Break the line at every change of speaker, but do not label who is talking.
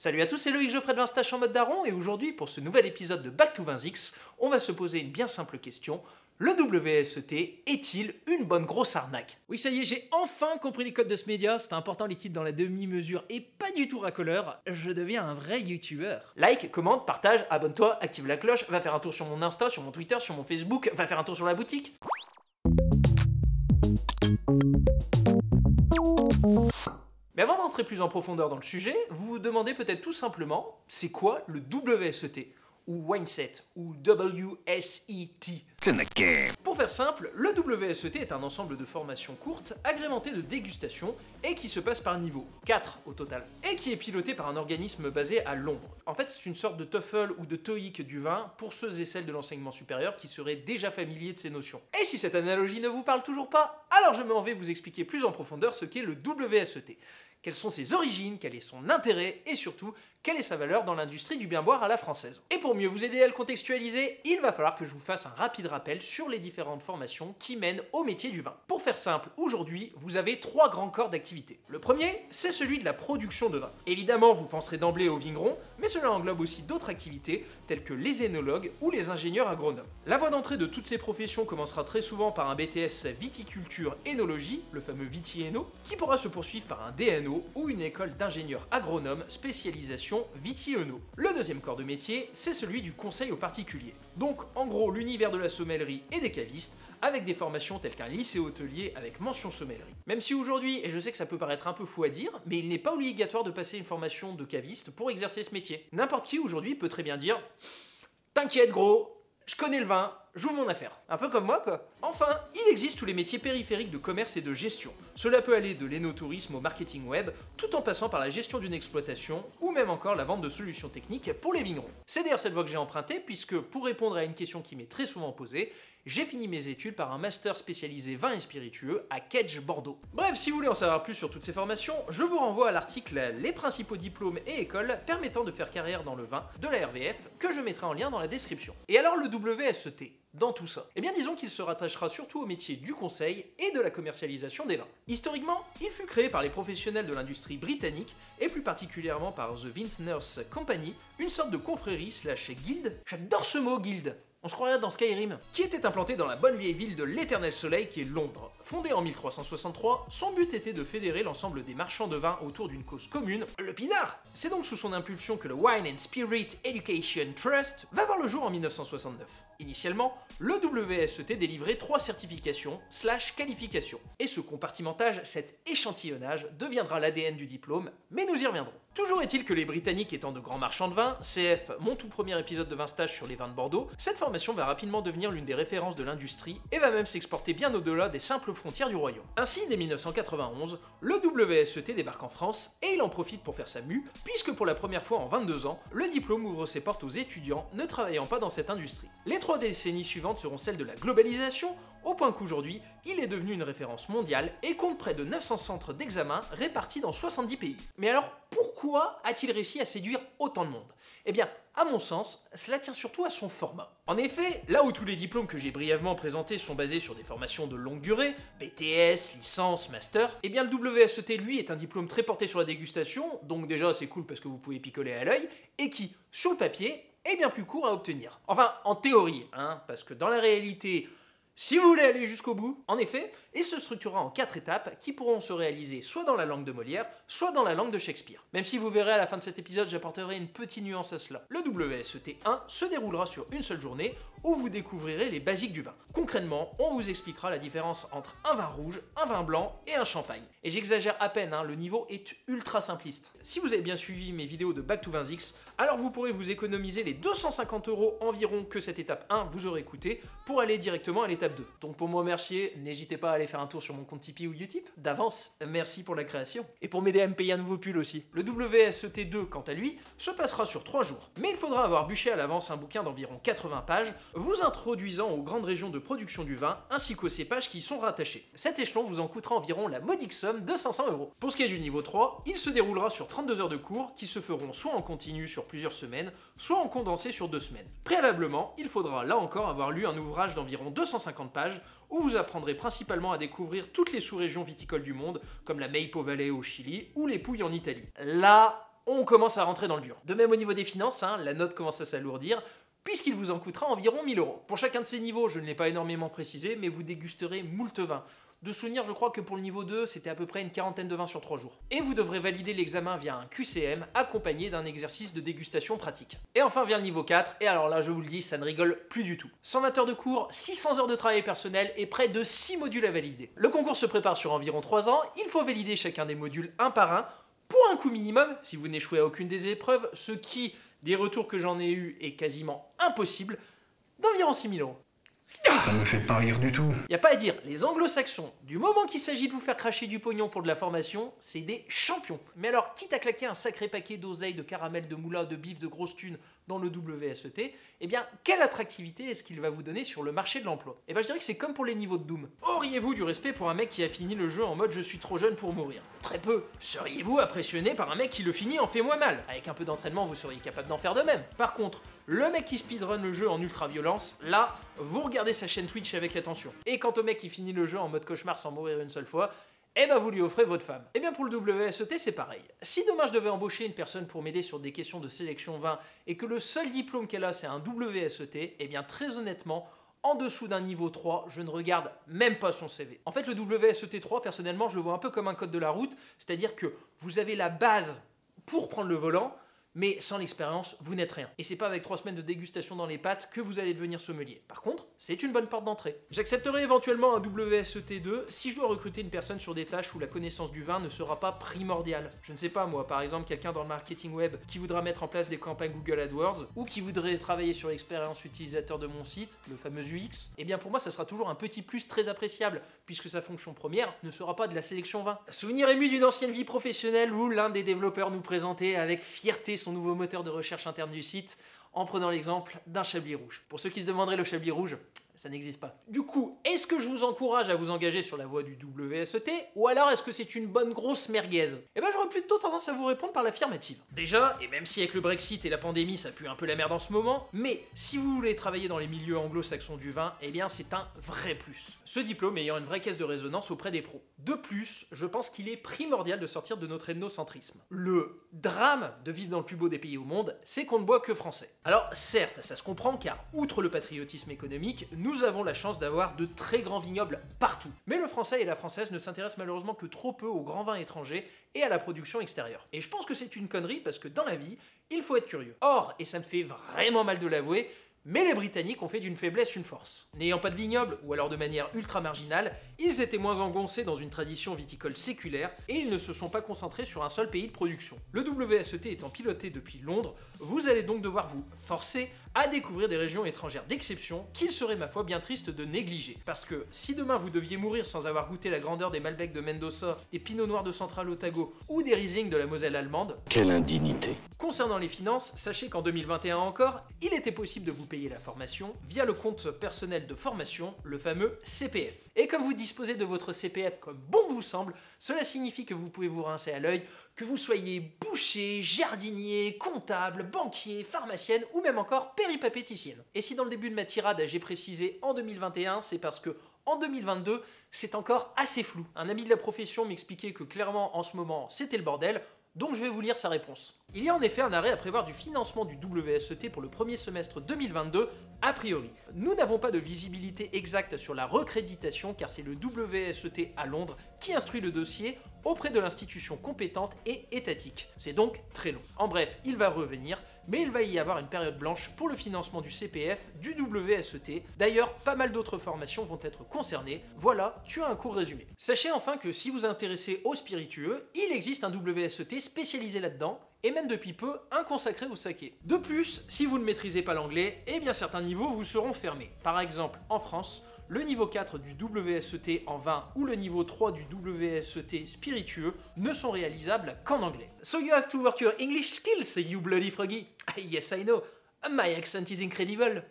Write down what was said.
Salut à tous, c'est Loïc Geoffrey de Vinstache en mode daron et aujourd'hui pour ce nouvel épisode de Back to 20X, on va se poser une bien simple question. Le WSET est-il une bonne grosse arnaque? Oui, ça y est, j'ai enfin compris les codes de ce média, c'était important les titres dans la demi-mesure et pas du tout racoleur, je deviens un vrai youtubeur. Like, commente, partage, abonne-toi, active la cloche, va faire un tour sur mon Insta, sur mon Twitter, sur mon Facebook, va faire un tour sur la boutique. Mais avant d'entrer plus en profondeur dans le sujet, vous vous demandez peut-être tout simplement, c'est quoi le WSET? Ou WSET, ou WSET. Pour faire simple, le WSET est un ensemble de formations courtes, agrémentées de dégustation, et qui se passe par niveau, 4 au total, et qui est piloté par un organisme basé à Londres. En fait, c'est une sorte de TOEFL ou de TOEIC du vin pour ceux et celles de l'enseignement supérieur qui seraient déjà familiers de ces notions. Et si cette analogie ne vous parle toujours pas, alors je m'en vais vous expliquer plus en profondeur ce qu'est le WSET. Quelles sont ses origines, quel est son intérêt et surtout, quelle est sa valeur dans l'industrie du bien boire à la française. Et pour mieux vous aider à le contextualiser, il va falloir que je vous fasse un rapide rappel sur les différentes formations qui mènent au métier du vin. Pour faire simple, aujourd'hui, vous avez 3 grands corps d'activité. Le premier, c'est celui de la production de vin. Évidemment, vous penserez d'emblée aux vignerons, mais cela englobe aussi d'autres activités telles que les œnologues ou les ingénieurs agronomes. La voie d'entrée de toutes ces professions commencera très souvent par un BTS viticulture-énologie, le fameux Viti-Éno, qui pourra se poursuivre par un DNO ou une école d'ingénieurs agronomes spécialisation Viti-Eno. Le deuxième corps de métier, c'est celui du conseil aux particuliers. Donc en gros l'univers de la sommellerie et des cavistes, avec des formations telles qu'un lycée hôtelier avec mention sommellerie. Même si aujourd'hui, et je sais que ça peut paraître un peu fou à dire, mais il n'est pas obligatoire de passer une formation de caviste pour exercer ce métier. N'importe qui aujourd'hui peut très bien dire « T'inquiète gros, je connais le vin, j'ouvre mon affaire. » Un peu comme moi quoi. Enfin, il existe tous les métiers périphériques de commerce et de gestion. Cela peut aller de l'énotourisme au marketing web, tout en passant par la gestion d'une exploitation, ou même encore la vente de solutions techniques pour les vignerons. C'est d'ailleurs cette voie que j'ai empruntée, puisque pour répondre à une question qui m'est très souvent posée, j'ai fini mes études par un master spécialisé vin et spiritueux à Kedge Bordeaux. Bref, si vous voulez en savoir plus sur toutes ces formations, je vous renvoie à l'article Les principaux diplômes et écoles permettant de faire carrière dans le vin de la RVF, que je mettrai en lien dans la description. Et alors le WSET dans tout ça? Eh bien disons qu'il se rattachera surtout au métier du conseil et de la commercialisation des vins. Historiquement, il fut créé par les professionnels de l'industrie britannique et plus particulièrement par The Vintners Company, une sorte de confrérie slash guilde, j'adore ce mot guilde, on se croirait dans Skyrim, qui était implanté dans la bonne vieille ville de l'Éternel Soleil qui est Londres. Fondée en 1363, son but était de fédérer l'ensemble des marchands de vin autour d'une cause commune, le pinard. C'est donc sous son impulsion que le Wine and Spirit Education Trust va voir le jour en 1969. Initialement, le WSET délivrait 3 certifications slash qualifications. Et ce compartimentage, cet échantillonnage, deviendra l'ADN du diplôme, mais nous y reviendrons. Toujours est-il que les Britanniques étant de grands marchands de vin, CF, mon tout premier épisode de Vinstache sur les vins de Bordeaux, cette formation va rapidement devenir l'une des références de l'industrie et va même s'exporter bien au-delà des simples frontières du royaume. Ainsi, dès 1991, le WSET débarque en France et il en profite pour faire sa mue, puisque pour la première fois en 22 ans, le diplôme ouvre ses portes aux étudiants ne travaillant pas dans cette industrie. Les 3 décennies suivantes seront celles de la globalisation, au point qu'aujourd'hui, il est devenu une référence mondiale et compte près de 900 centres d'examen répartis dans 70 pays. Mais alors, pourquoi a-t-il réussi à séduire autant de monde? Eh bien, à mon sens, cela tient surtout à son format. En effet, là où tous les diplômes que j'ai brièvement présentés sont basés sur des formations de longue durée, BTS, licence, master, eh bien le WSET lui est un diplôme très porté sur la dégustation, donc déjà c'est cool parce que vous pouvez picoler à l'œil, et qui, sur le papier, est bien plus court à obtenir. Enfin, en théorie, parce que dans la réalité, si vous voulez aller jusqu'au bout, en effet, il se structurera en 4 étapes qui pourront se réaliser soit dans la langue de Molière, soit dans la langue de Shakespeare. Même si vous verrez à la fin de cet épisode, j'apporterai une petite nuance à cela. Le WSET 1 se déroulera sur une seule journée où vous découvrirez les basiques du vin. Concrètement, on vous expliquera la différence entre un vin rouge, un vin blanc et un champagne. Et j'exagère à peine, le niveau est ultra simpliste. Si vous avez bien suivi mes vidéos de Back to 20X, alors vous pourrez vous économiser les 250 € environ que cette étape 1 vous aurait coûté pour aller directement à l'étape 2. Donc pour me remercier, n'hésitez pas à aller faire un tour sur mon compte Tipeee ou Utip. D'avance, merci pour la création. Et pour m'aider à me payer un nouveau pull aussi. Le WSET 2, quant à lui, se passera sur 3 jours. Mais il faudra avoir bûché à l'avance un bouquin d'environ 80 pages, vous introduisant aux grandes régions de production du vin, ainsi qu'aux cépages qui y sont rattachés. Cet échelon vous en coûtera environ la modique somme de 500 €. Pour ce qui est du niveau 3, il se déroulera sur 32 heures de cours, qui se feront soit en continu sur plusieurs semaines, soit en condensé sur 2 semaines. Préalablement, il faudra là encore avoir lu un ouvrage d'environ 250 pages, où vous apprendrez principalement à découvrir toutes les sous-régions viticoles du monde, comme la Maipo Valley au Chili ou les Pouilles en Italie. Là, on commence à rentrer dans le dur. De même au niveau des finances, la note commence à s'alourdir, puisqu'il vous en coûtera environ 1000 €. Pour chacun de ces niveaux, je ne l'ai pas énormément précisé, mais vous dégusterez moult vins. De souvenir, je crois que pour le niveau 2, c'était à peu près une 40aine de vins sur 3 jours. Et vous devrez valider l'examen via un QCM, accompagné d'un exercice de dégustation pratique. Et enfin vient le niveau 4, et alors là, je vous le dis, ça ne rigole plus du tout. 120 heures de cours, 600 heures de travail personnel et près de 6 modules à valider. Le concours se prépare sur environ 3 ans, il faut valider chacun des modules un par un, pour un coût minimum, si vous n'échouez à aucune des épreuves, ce qui, des retours que j'en ai eu, est quasiment impossible, d'environ 6 000 €.
Ça me fait pas rire du tout.
Y a pas à dire, les anglo-saxons, du moment qu'il s'agit de vous faire cracher du pognon pour de la formation, c'est des champions. Mais alors, quitte à claquer un sacré paquet d'oseille, de caramel, de moula, de bif, de grosses thunes dans le WSET, eh bien, quelle attractivité est-ce qu'il va vous donner sur le marché de l'emploi? Eh bien, je dirais que c'est comme pour les niveaux de Doom. Auriez-vous du respect pour un mec qui a fini le jeu en mode je suis trop jeune pour mourir? Très peu. Seriez-vous impressionné par un mec qui le finit en fait-moi mal? Avec un peu d'entraînement, vous seriez capable d'en faire de même. Par contre, le mec qui speedrun le jeu en ultra-violence, là, vous regardez sa chaîne Twitch avec attention. Et quant au mec qui finit le jeu en mode cauchemar sans mourir une seule fois, eh ben vous lui offrez votre femme. Et bien pour le WSET, c'est pareil. Si demain je devais embaucher une personne pour m'aider sur des questions de sélection vin et que le seul diplôme qu'elle a c'est un WSET, eh bien très honnêtement, en dessous d'un niveau 3, je ne regarde même pas son CV. En fait, le WSET 3, personnellement, je le vois un peu comme un code de la route, c'est-à-dire que vous avez la base pour prendre le volant, mais sans l'expérience, vous n'êtes rien. Et c'est pas avec 3 semaines de dégustation dans les pattes que vous allez devenir sommelier. Par contre, c'est une bonne porte d'entrée. J'accepterai éventuellement un WSET 2 si je dois recruter une personne sur des tâches où la connaissance du vin ne sera pas primordiale. Je ne sais pas moi, par exemple quelqu'un dans le marketing web qui voudra mettre en place des campagnes Google AdWords ou qui voudrait travailler sur l'expérience utilisateur de mon site, le fameux UX. Eh bien pour moi, ça sera toujours un petit plus très appréciable puisque sa fonction première ne sera pas de la sélection vin. Souvenir ému d'une ancienne vie professionnelle où l'un des développeurs nous présentait avec fierté son nouveau moteur de recherche interne du site en prenant l'exemple d'un Chablis rouge. Pour ceux qui se demanderaient, le Chablis rouge, ça n'existe pas. Du coup, est-ce que je vous encourage à vous engager sur la voie du WSET ou alors est-ce que c'est une bonne grosse merguez? Eh ben j'aurais plutôt tendance à vous répondre par l'affirmative. Déjà, et même si avec le Brexit et la pandémie ça pue un peu la merde en ce moment, mais si vous voulez travailler dans les milieux anglo-saxons du vin, eh bien c'est un vrai plus. Ce diplôme ayant une vraie caisse de résonance auprès des pros. De plus, je pense qu'il est primordial de sortir de notre ethnocentrisme. Le drame de vivre dans le plus beau des pays au monde, c'est qu'on ne boit que français. Alors certes, ça se comprend car outre le patriotisme économique, nous avons la chance d'avoir de très grands vignobles partout. Mais le français et la française ne s'intéressent malheureusement que trop peu aux grands vins étrangers et à la production extérieure. Et je pense que c'est une connerie parce que dans la vie, il faut être curieux. Or, et ça me fait vraiment mal de l'avouer, mais les Britanniques ont fait d'une faiblesse une force. N'ayant pas de vignoble, ou alors de manière ultra marginale, ils étaient moins engoncés dans une tradition viticole séculaire et ils ne se sont pas concentrés sur un seul pays de production. Le WSET étant piloté depuis Londres, vous allez donc devoir vous forcer à découvrir des régions étrangères d'exception qu'il serait ma foi bien triste de négliger. Parce que si demain vous deviez mourir sans avoir goûté la grandeur des Malbec de Mendoza, des Pinot Noirs de Central-Otago ou des Riesling de la Moselle allemande,
quelle indignité.
Concernant les finances, sachez qu'en 2021 encore, il était possible de vous payer la formation via le compte personnel de formation, le fameux CPF. Et comme vous disposez de votre CPF comme bon vous semble, cela signifie que vous pouvez vous rincer à l'œil, que vous soyez boucher, jardinier, comptable, banquier, pharmacienne ou même encore péripapéticienne. Et si dans le début de ma tirade j'ai précisé en 2021, c'est parce que en 2022, c'est encore assez flou. Un ami de la profession m'expliquait que clairement en ce moment c'était le bordel, donc je vais vous lire sa réponse. Il y a en effet un arrêt à prévoir du financement du WSET pour le premier semestre 2022, a priori. Nous n'avons pas de visibilité exacte sur la recréditation car c'est le WSET à Londres qui instruit le dossier auprès de l'institution compétente et étatique. C'est donc très long. En bref, il va revenir, mais il va y avoir une période blanche pour le financement du CPF, du WSET. D'ailleurs, pas mal d'autres formations vont être concernées. Voilà, tu as un court résumé. Sachez enfin que si vous vous intéressez aux spiritueux, il existe un WSET spécialisé là-dedans, et même depuis peu, un consacré au saké. De plus, si vous ne maîtrisez pas l'anglais, eh bien certains niveaux vous seront fermés. Par exemple, en France, le niveau 4 du WSET en vin ou le niveau 3 du WSET spiritueux ne sont réalisables qu'en anglais. So you have to work your English skills, you bloody froggy. Yes, I know. My accent is incredible.